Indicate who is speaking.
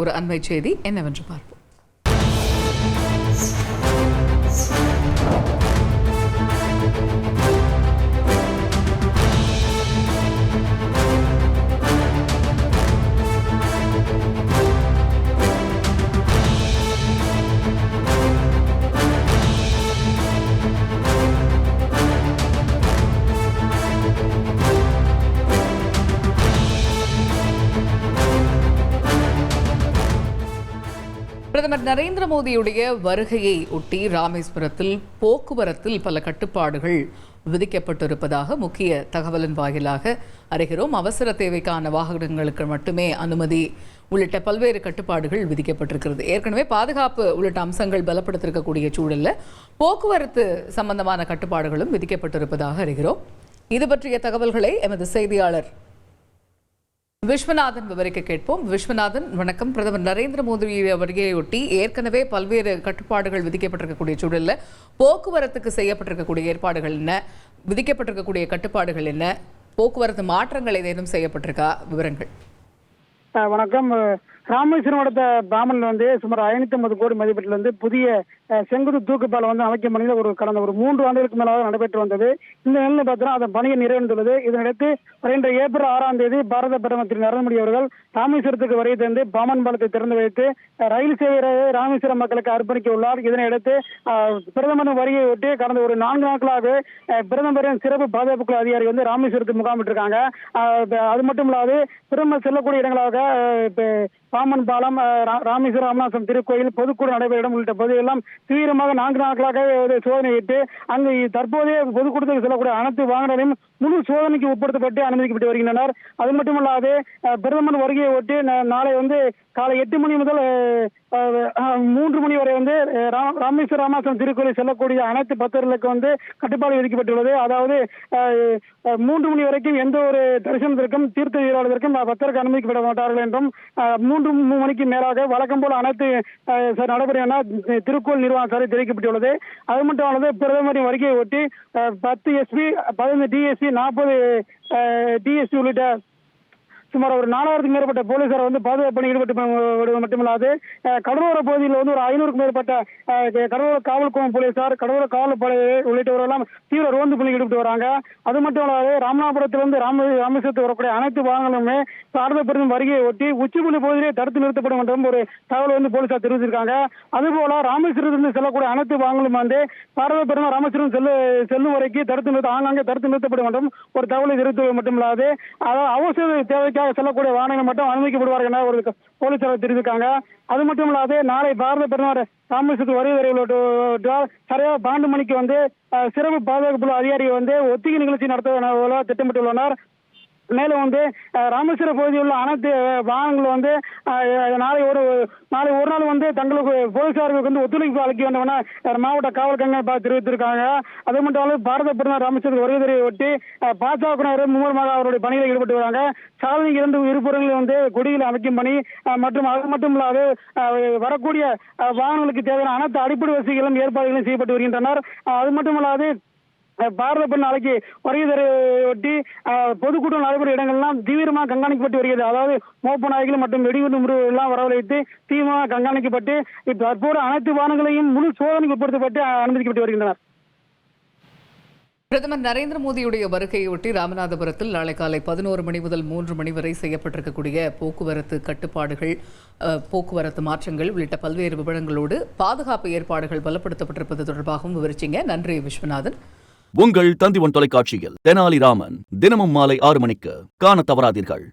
Speaker 1: ஒரு அண்மை செய்தி என்னவென்று பார்ப்போம். பிரதமர் நரேந்திர மோடியுடைய வருகையை ஒட்டி ராமேஸ்வரத்தில் போக்குவரத்தில் பல கட்டுப்பாடுகள் விதிக்கப்பட்டிருப்பதாக முக்கிய தகவலின் வாயிலாக அறிகிறோம். அவசர தேவைக்கான வாகனங்களுக்கு மட்டுமே அனுமதி உள்ளிட்ட பல்வேறு கட்டுப்பாடுகள் விதிக்கப்பட்டிருக்கிறது. ஏற்கனவே பாதுகாப்பு உள்ளிட்ட அம்சங்கள் பலப்படுத்திருக்கக்கூடிய சூழலில் போக்குவரத்து சம்பந்தமான கட்டுப்பாடுகளும் விதிக்கப்பட்டிருப்பதாக அறிகிறோம். இது பற்றிய தகவல்களை எமது செய்தியாளர் விஸ்வநாதன் விவரிக்க கேட்போம். விஸ்வநாதன், வணக்கம். பிரதமர் நரேந்திர மோடி வருகையொட்டி ஏற்கனவே பல்வேறு கட்டுப்பாடுகள் விதிக்கப்பட்டிருக்கக்கூடிய சூழலில் போக்குவரத்துக்கு செய்யப்பட்டிருக்கக்கூடிய ஏற்பாடுகள் என்ன, விதிக்கப்பட்டிருக்கக்கூடிய கட்டுப்பாடுகள் என்ன, போக்குவரத்து மாற்றங்கள் ஏதேனும் செய்யப்பட்டிருக்கா? விவரங்கள்.
Speaker 2: வணக்கம். ராமேஸ்வரம் அடுத்த பாமன்ல சுமார் 550 கோடி மதிப்பீட்டில் புதிய செங்குத்து தூக்குப்பாலம் அமைக்கும் பணியில் கடந்த 3 ஆண்டுகளுக்கு மேலாக நடைபெற்று வந்தது. இந்த நிலையில் பார்த்தீங்கன்னா அதன் பணியை நிறைவேற்றுள்ளது. இதனையடுத்து வருகின்ற ஏப்ரல் 6ஆம் தேதி பாரத பிரதமர் திரு நரேந்திர மோடி அவர்கள் ராமேஸ்வரத்துக்கு வருகை தந்து பாமன் பாலத்தை திறந்து வைத்து ரயில் சேவை ராமேஸ்வரம் மக்களுக்கு அர்ப்பணிக்க உள்ளார். இதனையடுத்து பிரதமர் வருகையை ஒட்டி கடந்த 4 நாட்களாக பிரதமரின் சிறப்பு பாதுகாப்பு அதிகாரி ராமேஸ்வரத்துக்கு முகாமிட்டிருக்காங்க. அது மட்டும் இல்லாது பிரதமர் செல்லக்கூடிய இடங்களாக பாமன் பாலம், ராமேஸ்வரம் ராமநாதபுரம் திருக்கோயில், பொதுக்கூட நடைபெறும் இடம் உள்ளிட்ட பகுதிகளெல்லாம் தீவிரமாக 4 நாட்களாக சோதனையிட்டு அங்கு தற்போதைய பொதுக்கூட்டத்துக்கு செல்லக்கூடிய அனைத்து வாகனங்களையும் முழு சோதனைக்கு உட்படுத்தப்பட்டு அனுமதிக்கப்பட்டு வருகின்றனர். அது மட்டுமல்லாது பிரதமர் வருகையை ஒட்டி நாளை காலை 8 மணி முதல் 3 மணி வரை ராமேஸ்வரம் ராமநாதபுரம் திருக்கோயில் செல்லக்கூடிய அனைத்து பக்தர்களுக்கு கட்டுப்பாடு விதிக்கப்பட்டுள்ளது. அதாவது 3 மணி வரைக்கும் எந்த ஒரு தரிசனத்திற்கும் தீர்த்த நீராடுவதற்கும் பக்தருக்கு அனுமதிக்கப்பட மாட்டார்கள் என்றும் 3 மணிக்கு மேலாக வழக்கம் போல அனைத்து நடைபெறும் என திருக்கோயில் நிர்வாகம் சார்பில் தெரிவிக்கப்பட்டுள்ளது. அது மட்டுமல்லாது பிரதமரின் வருகையை ஒட்டி 10 SP, 15 DSP, 40 DSP உள்ளிட்ட சுமார் 4000க்கும் மேற்பட்ட போலீசார் பாதுகாப்பு பணி ஈடுபட்டு மட்டுமில்லாது கடலோர பகுதியில் ஒரு 500க்கும் மேற்பட்ட கடலோர காவல் போலீசார், கடலோர காவல் படை உள்ளிட்டவரெல்லாம் தீவிர ரோந்து பணியில் ஈடுபட்டு வராங்க. அது மட்டும் இல்லாது ராமநாதபுரத்திலிருந்து ராமேஸ்வரத்துக்கு வரக்கூடிய அனைத்து வாகனங்களுமே பாரத பிரதமர் வருகையை ஒட்டி உச்சிப்புள்ளி பகுதியிலே தடுத்து நிறுத்தப்படும் என்றும் ஒரு தகவல் போலீசார் தெரிவித்திருக்காங்க. அதுபோல ராமேஸ்வரத்திலிருந்து செல்லக்கூடிய அனைத்து வாகனங்களும் பாரத பிரதமர் ராமேஸ்வரம் செல்லும் வரைக்கும் ஆங்காங்கே தடுத்து நிறுத்தப்படும் என்றும் ஒரு தகவலை தெரிவித்தது மட்டுமில்லாது அவசர தேவைக்கு செல்லக்கூடிய வாகனங்கள் மட்டும் அனுமதிக்கப்படுவார்கள் என ஒரு போலீசார் தெரிவித்திருக்காங்க. அது மட்டும் இல்லாது நாளை பாரத பிரதமர் ராமேஸ்வரத்துக்கு வருகை சரியாக 12 மணிக்கு சிறப்பு பாதுகாப்பு அதிகாரி ஒத்திகை நிகழ்ச்சி நடத்த திட்டமிட்டுள்ளனர். மேலும் ராமேஸ்வர பகுதியில் உள்ள அனைத்து வாகனங்களும் நாளை ஒரு நாள் தங்களுக்கு போலீசாருக்கு ஒத்துழைப்பு அளிக்க வேண்டும் என மாவட்ட காவல் கண்காணிப்பாளர் தெரிவித்திருக்காங்க. அது மட்டும் பாரத பிரதமர் ராமேஸ்வரத்துக்கு வருவதை ஒட்டி பாஜக மும்முரமாக அவருடைய பணியில் ஈடுபட்டு வராங்க. சாலை 2 இருபுறங்களில் கொடிகளை அமைக்கும் பணி மற்றும் அது மட்டும் இல்லாது வரக்கூடிய வாகனங்களுக்கு தேவையான அனைத்து அடிப்படை வசதிகளும் ஏற்பாடுகளும் செய்யப்பட்டு வருகின்றனர். அது மட்டுமல்லாது பாரத பிரதமர் நாளைக்கு வருகை ஒட்டி பொதுக்கூட்டம் நடைபெறும் இடங்கள்லாம் தீவிரமாக கண்காணிக்கப்பட்டு வருகிறது. அதாவது மோப்ப நாய்கள் மற்றும் வெடிகுண்டு எல்லாம் வரவழைத்து தீவிரமாக கண்காணிக்கப்பட்டு தற்போது அனைத்து வாகனங்களையும் முழு சோதனைக்கு உட்படுத்தப்பட்டு அனுமதிக்கப்பட்டு வருகின்றனர்.
Speaker 1: பிரதமர் நரேந்திர மோடியுடைய வருகையொட்டி ராமநாதபுரத்தில் நாளை காலை 11 மணி முதல் 3 மணி வரை செய்யப்பட்டிருக்கக்கூடிய போக்குவரத்து கட்டுப்பாடுகள், போக்குவரத்து மாற்றங்கள் உள்ளிட்ட பல்வேறு விவரங்களோடு பாதுகாப்பு ஏற்பாடுகள் பலப்படுத்தப்பட்டிருப்பது தொடர்பாகவும் விவரிச்சிங்க. நன்றி விஸ்வநாதன்.
Speaker 3: உங்கள் தந்தி ஒன் தொலைக்காட்சியில் தெனாலிராமன் தினமும் மாலை 6 மணிக்கு காண தவறாதீர்கள்.